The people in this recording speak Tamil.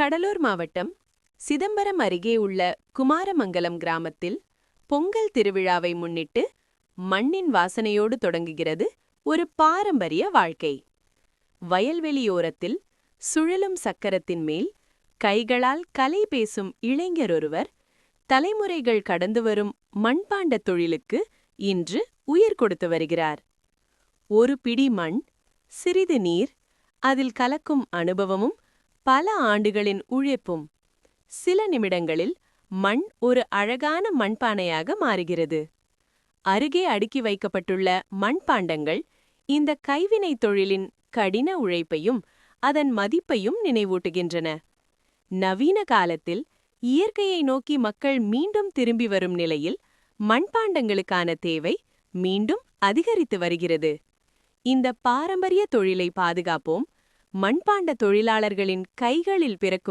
கடலூர் மாவட்டம் சிதம்பரம் அருகே உள்ள குமாரமங்கலம் கிராமத்தில் பொங்கல் திருவிழாவை முன்னிட்டு மண்ணின் வாசனையோடு தொடங்குகிறது ஒரு பாரம்பரிய வாழ்க்கை. வயல்வெளியோரத்தில் சுழலும் சக்கரத்தின் மேல் கைகளால் கலை பேசும் இளைஞரொருவர் தலைமுறைகள் கடந்து வரும் மண்பாண்டத் தொழிலுக்கு இன்று உயிர் கொடுத்து வருகிறார். ஒரு பிடி மண், சிறிது நீர், அதில் கலக்கும் அனுபவமும் பல ஆண்டுகளின் உழைப்பும். சில நிமிடங்களில் மண் ஒரு அழகான மண்பானையாக மாறுகிறது. அருகே அடுக்கி வைக்கப்பட்டுள்ள மண்பாண்டங்கள் இந்த கைவினைத் தொழிலின் கடின உழைப்பையும் அதன் மதிப்பையும் நினைவூட்டுகின்றன. நவீன காலத்தில் இயற்கையை நோக்கி மக்கள் மீண்டும் திரும்பி வரும் நிலையில் மண்பாண்டங்களுக்கான தேவை மீண்டும் அதிகரித்து வருகிறது. இந்த பாரம்பரிய தொழிலை பாதுகாப்போம். மண்பாண்ட தொழிலாளர்களின் கைகளில் பிறக்கும்